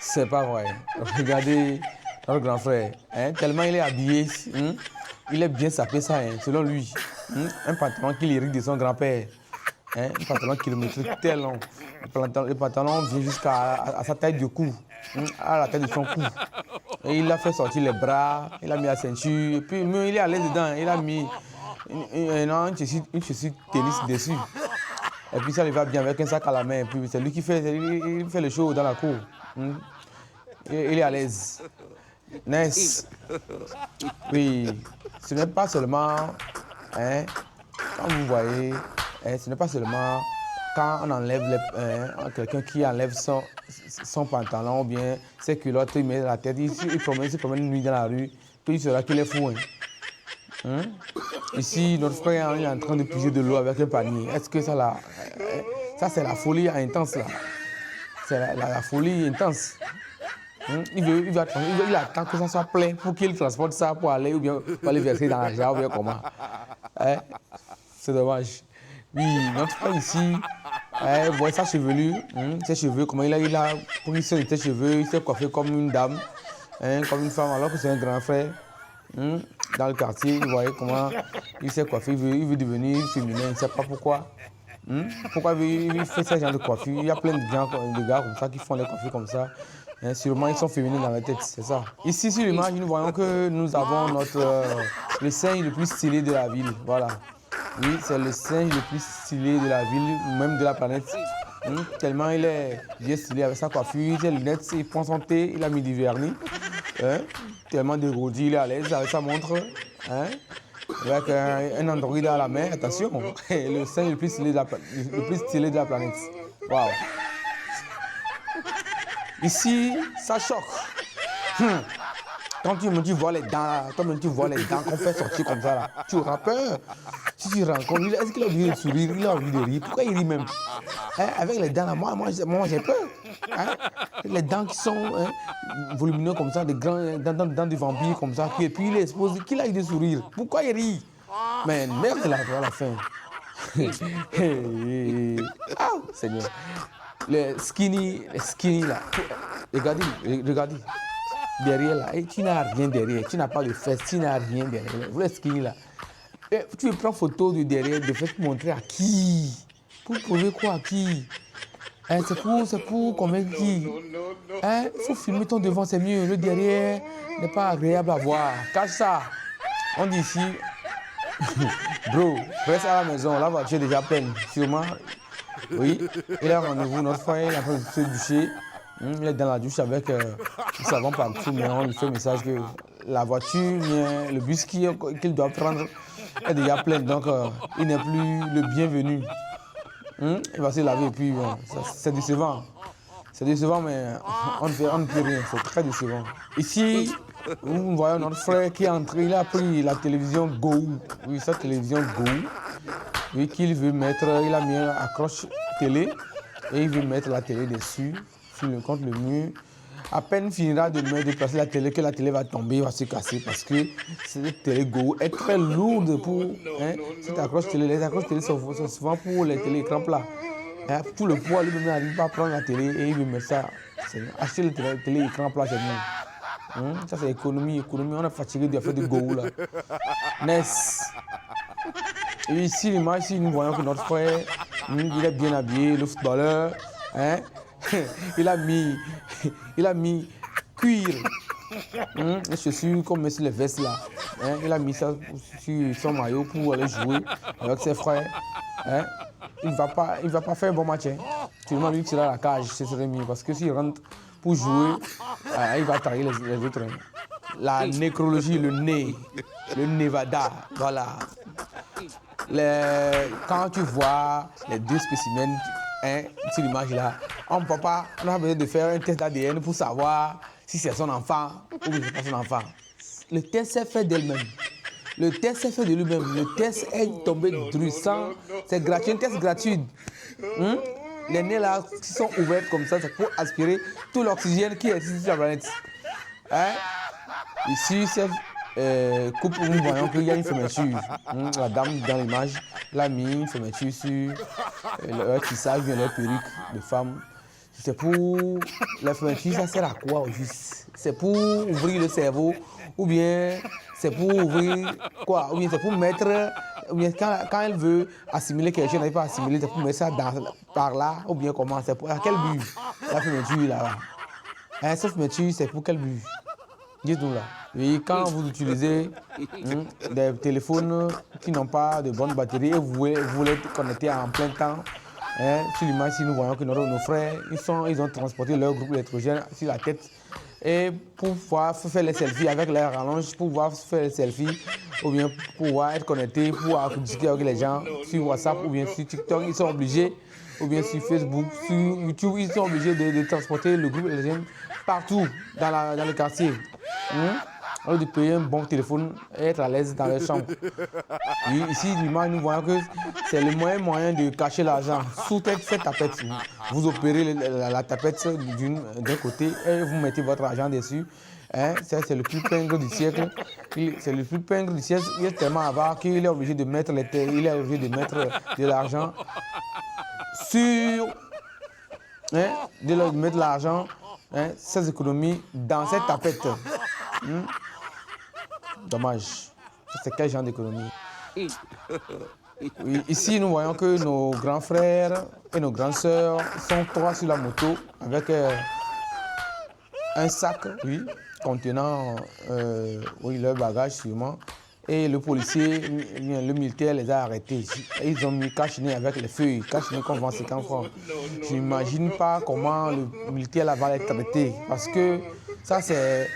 C'est pas vrai. Regardez notre grand frère. Hein, tellement il est habillé, il est bien sapé ça, selon lui. Un pantalon qu'il hérite de son grand-père. Un pantalon kilométrique tel long. Le pantalon vient jusqu'à à sa taille de cou, à la taille de son cou. Et il a fait sortir les bras, il a mis la ceinture, et puis il est à l'aise dedans. Il a mis une chaussure tennis dessus. Et puis ça lui va bien avec un sac à la main. Et puis c'est lui qui fait, il fait le show dans la cour. Il est à l'aise. Ness. Oui, ce n'est pas seulement, quand vous voyez, ce n'est pas seulement quand on enlève quelqu'un qui enlève son pantalon ou bien ses culottes, il met la tête, il se promène une nuit dans la rue, puis il sera qu'il est fou. Ici, notre frère est en train de puiser de l'eau avec un panier. Est-ce que ça c'est la folie intense là? C'est la folie intense. Il attend que ça soit plein pour qu'il transporte ça pour aller ou bien pour aller verser dans la jarre ou bien comment. C'est dommage. Oui, notre frère ici, vous voyez sa chevelure, ses cheveux, comment il a pris soin de ses cheveux, il s'est coiffé comme une dame, comme une femme, alors que c'est un grand frère. Dans le quartier, vous voyez comment il s'est coiffé, il veut devenir féminin, il ne sait pas pourquoi. Pourquoi il fait ce genre de coiffure? Il y a plein de gars comme ça qui font des coiffures comme ça. Sûrement, ils sont féminins dans la tête, c'est ça. Ici, sur l'image, nous voyons que nous avons le singe le plus stylé de la ville. Voilà. Oui, c'est le singe le plus stylé de la ville, même de la planète. Tellement il est bien stylé avec sa coiffure, ses lunettes, il prend son thé, il a mis du vernis. Tellement dégourdi, il est à l'aise avec sa montre. Avec un Android à la main, attention. Le singe le plus stylé de la planète. Waouh. Ici, ça choque. Quand tu vois les dents, qu'on fait sortir comme ça, là, tu auras peur. Si tu rencontres, est-ce qu'il a envie de sourire, il a envie de rire? Pourquoi il rit même? Avec les dents, là, moi j'ai peur. Les dents qui sont volumineuses comme ça, des grands dents de vampire comme ça, et puis il expose, qu'il a envie de sourire. Pourquoi il rit? Mais merde là, à la fin. Ah, Seigneur. Les skinny là. Regardez. Derrière là, et tu n'as rien derrière, tu n'as pas de fesses, tu n'as rien derrière. Vous les skinny là. Et tu prends photo de derrière, de fesses pour montrer à qui? Pour prouver quoi à qui? C'est pour convaincre qui? Il faut filmer ton devant, c'est mieux. Le derrière n'est pas agréable à voir. Cache ça. On dit ici, bro, reste à la maison, la voiture est déjà pleine. Sûrement, oui, il a rendez-vous, notre frère, il est en train de se doucher. Il est dans la douche avec du savon partout, mais on lui fait le message que la voiture, le bus qu'il doit prendre est déjà plein, donc il n'est plus le bienvenu. Il va se laver et puis bon, c'est décevant. C'est décevant, mais on ne peut rien, c'est très décevant. Ici, nous voyons notre frère qui est entré, il a pris la télévision Go, oui, sa télévision Go, oui, qu'il veut mettre, il a mis un accroche télé et il veut mettre la télé dessus. Contre le mur. À peine finira de placer la télé, que la télé va tomber, va se casser parce que cette télé Go est très lourde pour cette accroche télé. Les accroches télé sont souvent pour les téléécrans plats. Tout le poids, lui-même n'arrive pas à prendre la télé et il veut mettre ça. Acheter le téléécran plat, c'est mieux. Ça, c'est économie. On est fatigué de faire du Go là. Ness. Et ici, l'image, nous voyons que notre frère, il est bien habillé, le footballeur. Il a mis cuir, les chaussures comme sur les vestes là. Il a mis ça sur son maillot pour aller jouer avec ses frères. Il ne va pas faire un bon match. Seulement lui tirer à la cage, ce serait mieux parce que s'il rentre pour jouer, il va trahir les autres. La nécrologie, le Nevada, voilà. Quand tu vois les deux spécimens sur l'image là, on a besoin de faire un test d'ADN pour savoir si c'est son enfant ou si c'est pas son enfant. Le test s'est fait d'elle-même. Le test s'est fait de lui-même. Le test est tombé du sang. C'est gratuit, un test gratuit. Les nez là qui sont ouverts comme ça, c'est pour aspirer tout l'oxygène qui existe sur la planète. Ici, c'est couple où nous voyons qu'il y a une fermeture. La dame dans l'image l'a mis une fermeture sur leur tissage, bien leur perruque de femme. C'est pour la fermeture, ça sert à quoi au juste? C'est pour ouvrir le cerveau ou bien c'est pour ouvrir quoi? Ou bien c'est pour mettre, ou bien quand elle veut assimiler quelque chose, elle n'arrive pas à assimiler, c'est pour mettre ça par là ou bien comment? C'est pour, à quel but la fermeture là-bas? Hein, cette fermeture, c'est pour quel but? Dites-nous là. Et quand vous utilisez des téléphones qui n'ont pas de bonne batterie et vous voulez être connecté en plein temps, hein, sur l'image, si nous voyons que nos frères, ils ont transporté leur groupe électrogène sur la tête et pour pouvoir faire les selfies avec leur rallonge, pour pouvoir faire les selfies ou bien pour pouvoir être connecté, pour pouvoir discuter avec les gens sur WhatsApp ou bien sur TikTok, ils sont obligés, ou bien sur Facebook, sur YouTube, ils sont obligés de transporter le groupe électrogène partout dans le quartier. Alors de payer un bon téléphone et être à l'aise dans leur chambre. Et ici, nous voyons que c'est le moyen de cacher l'argent. Sous cette tapette, vous opérez la tapette d'un côté et vous mettez votre argent dessus. Hein, c'est le plus pingre du siècle. C'est le plus pingre du siècle. Il est tellement avare qu'il est obligé de mettre de l'argent sur... Hein, de mettre l'argent, hein, ses économies dans cette tapette. Dommage. C'est quel genre d'économie? Oui, ici, nous voyons que nos grands frères et nos grandes sœurs sont trois sur la moto avec un sac, oui, contenant leur bagage sûrement. Et le policier, le militaire les a arrêtés. Ils ont mis cache-nez avec les feuilles, cache-nez qu'on vend 50 francs. Je n'imagine pas comment le militaire là va les traiter parce que ça c'est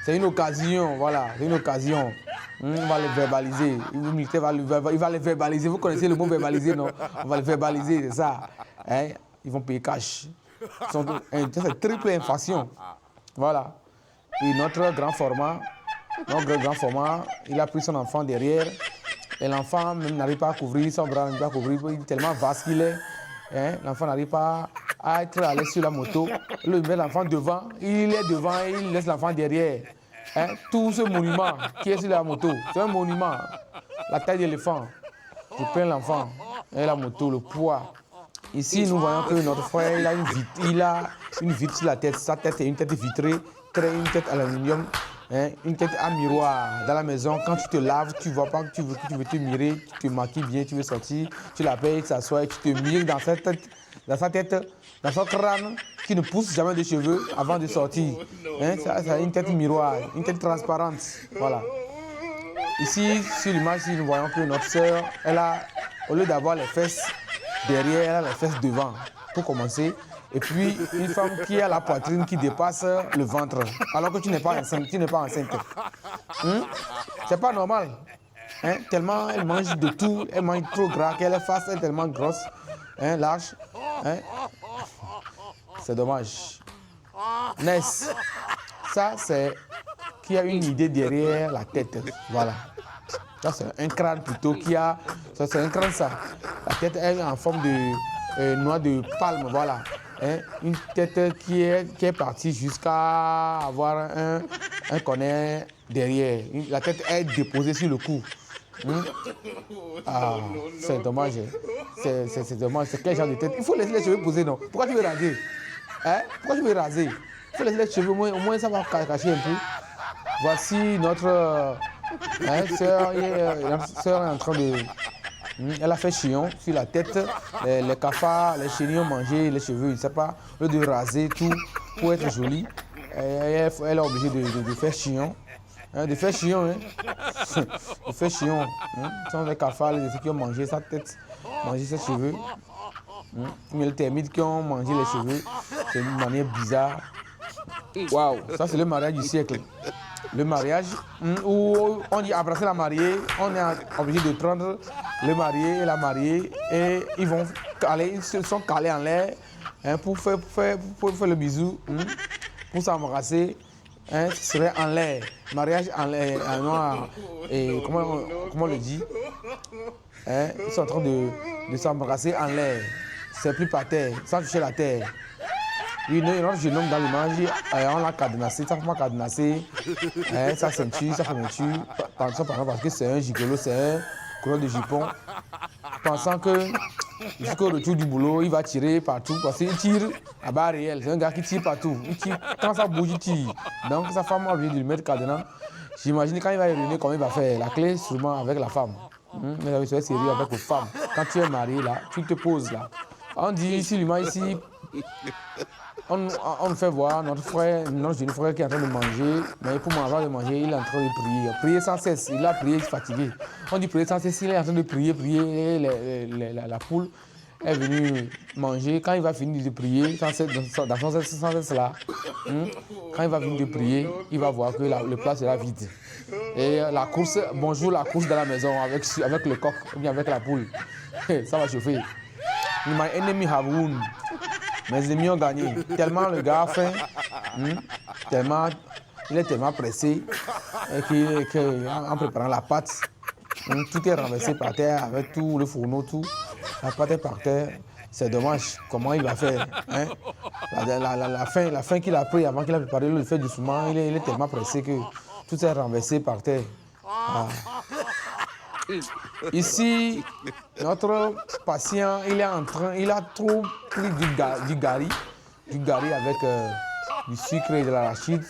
une occasion, voilà, c'est une occasion. On va les verbaliser. Le militaire il va les verbaliser. Vous connaissez le mot verbaliser, non? On va les verbaliser, c'est ça. Hein? Ils vont payer cash. C'est triple inflation. Voilà. Et notre grand format, il a pris son enfant derrière. Et l'enfant même n'arrive pas à couvrir son bras, n'arrive pas à couvrir. Il est tellement vaste qu'il est. Hein? L'enfant n'arrive pas à être à l'aise sur la moto. Il met l'enfant devant, il est devant et il laisse l'enfant derrière. Hein? Tout ce monument qui est sur la moto, c'est un monument. La taille d'éléphant. Je prends l'enfant et la moto, le poids. Ici, nous voyons que notre frère, il a une vitre sur la tête. Sa tête est une tête vitrée, une tête aluminium, hein, une tête à miroir. Dans la maison, quand tu te laves, tu vois pas que tu veux te mirer, tu te maquilles bien, tu veux sortir, tu la payes, tu s'assois et tu te mires dans sa tête, dans son crâne, qui ne pousse jamais de cheveux avant de sortir. Hein, c'est une tête miroir, une tête transparente. Voilà. Ici, sur l'image, nous voyons que notre sœur, elle a, au lieu d'avoir les fesses derrière, elle a les fesses devant, pour commencer. Et puis, une femme qui a la poitrine qui dépasse le ventre, alors que tu n'es pas enceinte. C'est pas normal. Hein? Tellement elle mange de tout, elle mange trop gras, qu'elle est face, elle est tellement grosse, hein, large. Hein? C'est dommage. Ness, ça c'est qui a une idée derrière la tête. Voilà. Ça c'est un crâne plutôt qui a... Ça c'est un crâne ça. La tête est en forme de noix de palme, voilà. Hein? Une tête qui est partie jusqu'à avoir un cornet derrière. La tête est déposée sur le cou. Ah, c'est dommage. C'est dommage. C'est quel genre de tête? Il faut laisser les cheveux poser, non? Pourquoi tu veux raser? Hein? Pourquoi tu veux raser? Il faut laisser les cheveux, au moins ça va cacher un peu. Voici notre sœur est en train de... Elle a fait chignon sur la tête, les cafards, les chenilles ont mangé les cheveux, je ne sais pas, au lieu de raser tout pour être jolie. Elle est obligée de faire chignon. Hein, de faire chignon, hein. De faire chignon. Hein. Ce sont les cafards, les qui ont mangé sa tête, mangé ses cheveux. Mais les termites qui ont mangé les cheveux, c'est une manière bizarre. Waouh, ça c'est le mariage du siècle. Le mariage où on dit embrasser la mariée, on est obligé de prendre le marié et la mariée et ils se sont calés en l'air, hein, pour faire le bisou, pour s'embrasser, hein, ce serait en l'air. Mariage en l'air, en noir, et comment on le dit, hein, ils sont en train de s'embrasser en l'air, c'est plus par terre, sans toucher la terre. Oui, notre jeune homme dans l'image, on l'a cadenassé, ça ne faut pas cadenasser, hein, sa ceinture, sa fermeture, parce que c'est un gigolo, c'est un couleur de jupon, pensant que Jusqu'au retour du boulot, il va tirer partout parce qu'il tire à barre réelle. C'est un gars qui tire partout. Il tire, quand ça bouge, il tire. Donc sa femme a oublié de lui mettre cadenas. J'imagine quand il va revenir, comment il va faire. La clé, sûrement avec la femme. Mais avec c'est sérieux avec les femmes. Quand tu es marié, là, tu te poses là. On dit ici, on nous fait voir notre jeune frère qui est en train de manger, mais pour avant de manger, il est en train de prier. Prier sans cesse, il a prié fatigué. On dit prier sans cesse, il est en train de prier, la poule est venue manger. Quand il va finir de prier, dans son cesse là, quand il va venir de prier, il va voir que le plat sera vide. Et la course, bonjour la course de la maison avec le coq, ou bien avec la poule. Ça va chauffer. My enemy have won. Mes ennemis ont gagné. Tellement le gars a faim, il est tellement pressé qu'en préparant la pâte, tout est renversé par terre avec tout le fourneau, tout. La pâte est par terre. C'est dommage. Comment il va faire La faim qu'il a pris avant qu'il a préparé le fait doucement, il est tellement pressé que tout est renversé par terre. Ah. Ici, notre patient, il a trop pris du gari avec du sucre et de l'arachide.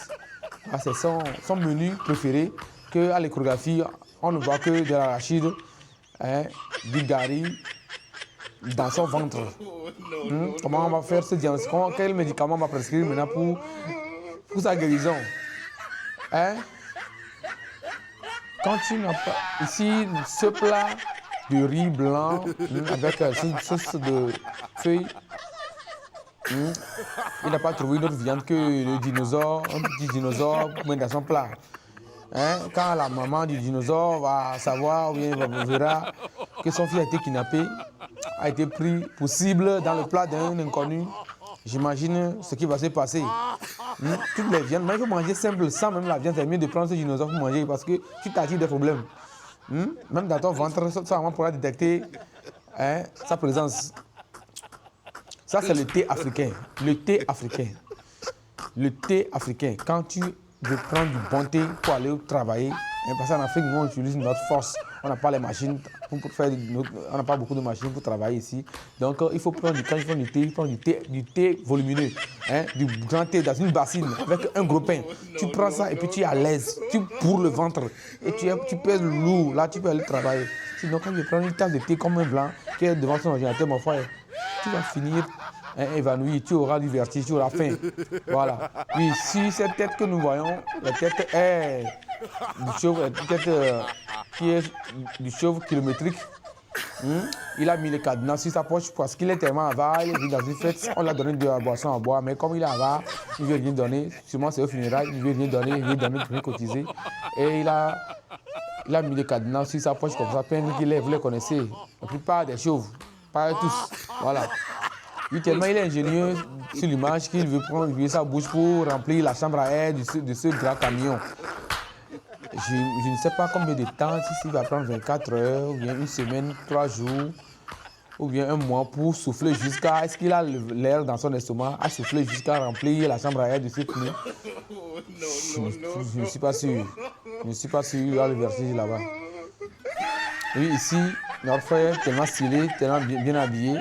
Ah, c'est son menu préféré, qu'à l'échographie, on ne voit que de l'arachide, du gari dans son ventre. Comment on va faire ce diagnostic? Quel médicament on va prescrire maintenant pour sa guérison? Quand tu n'as pas... Ici, ce plat de riz blanc avec sauce de feuilles, il n'a pas trouvé une autre viande que le dinosaure, un petit dinosaure pour mettre dans son plat. Quand la maman du dinosaure va savoir, ou bien verra que son fils a été kidnappé, a été pris pour cible dans le plat d'un inconnu, j'imagine ce qui va se passer. Toutes les viandes, mais il faut manger simple, sans même la viande. C'est mieux de prendre ce dinosaure pour manger parce que tu t'attires des problèmes. Même dans ton ventre, ça pourra détecter sa présence. Ça, c'est le thé africain. Le thé africain. Le thé africain. Quand tu veux prendre du bon thé pour aller travailler, parce qu'en Afrique, nous, on utilise notre force. On n'a pas les machines pour faire, on n'a pas beaucoup de machines pour travailler ici. Donc, il faut prendre quand tu prends du thé, il faut prendre du thé volumineux, du grand thé dans une bassine avec un gros pain. Tu prends ça et puis tu es à l'aise. Tu bourres le ventre et tu pèses lourd. Là, tu peux aller travailler. Sinon, quand tu prends une tasse de thé comme un blanc qui est devant son ordinateur, mon frère, tu vas finir évanoui, tu auras du vertige, tu auras faim. Voilà. Puis, si cette tête que nous voyons, la tête est du chauve, qui est du chauve kilométrique, il a mis le cadenas sur sa poche parce qu'il est tellement avare, il est venu dans une fête, on l'a donné de la boisson à boire, mais comme il est avare, il ne veut rien donner, sûrement c'est au funérail, il ne veut rien donner, il veut donner pour rien cotiser. Et il a mis le cadenas sur sa poche comme ça, peine qu'il est, vous les connaissez, la plupart des chauves, pas tous, voilà. Lui, tellement il est ingénieux sur l'image qu'il veut prendre sa bouche pour remplir la chambre à air de ce grand camion. Je ne sais pas combien de temps, si il va prendre 24 heures, ou bien une semaine, 3 jours, ou bien un mois pour souffler jusqu'à... Est-ce qu'il a l'air dans son estomac à souffler jusqu'à remplir la chambre à air de ce pneu? Je ne suis pas sûr. Je ne suis pas sûr, il y a le vertige là-bas. Oui, ici, notre frère, tellement stylé, tellement bien habillé.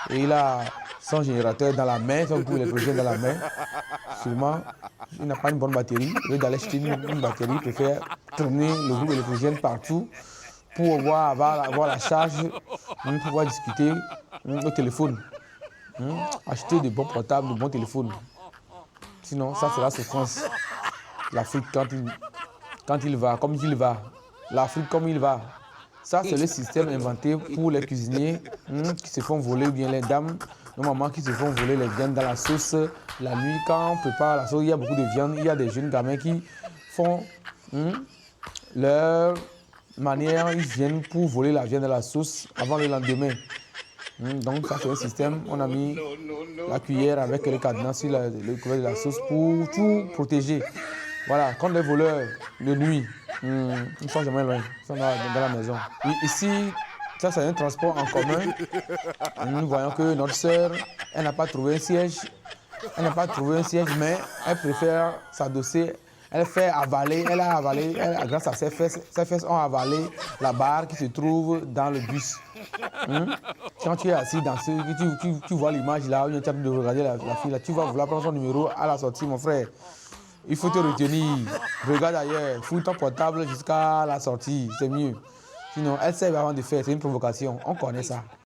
Et il a son générateur dans la main, son coup électrogène dans la main. Sûrement, il n'a pas une bonne batterie. Il veut d'aller acheter une batterie, il préfère tourner le groupe électrogène partout pour avoir la charge, pour pouvoir discuter au téléphone. Acheter de bons portables, de bons téléphones. Sinon, ça sera souffrance. L'Afrique, quand il va, comme il va. L'Afrique, comme il va. Ça, c'est le système inventé pour les cuisiniers qui se font voler, ou bien les dames, nos mamans qui se font voler les viandes dans la sauce. La nuit, quand on prépare la sauce, il y a beaucoup de viande. Il y a des jeunes gamins qui font leur manière, ils viennent pour voler la viande de la sauce avant le lendemain. Donc, ça, c'est un système. On a mis la cuillère avec le cadenas sur le couvercle de la sauce pour tout protéger. Voilà, quand les voleurs, de nuit, ils ne sont jamais loin, ils sont dans la maison. Et ici, ça c'est un transport en commun. Nous voyons que notre sœur, elle n'a pas trouvé un siège. Elle n'a pas trouvé un siège, mais elle préfère s'adosser. Elle fait avaler, grâce à ses fesses ont avalé la barre qui se trouve dans le bus. Quand tu es assis dans ce... Tu vois l'image là, où tu es en train de regarder la fille là, tu vas vouloir prendre son numéro à la sortie, mon frère. Il faut te retenir. Regarde ailleurs. Fouille ton portable jusqu'à la sortie. C'est mieux. Sinon, elle sait avant de faire. C'est une provocation. On connaît ça.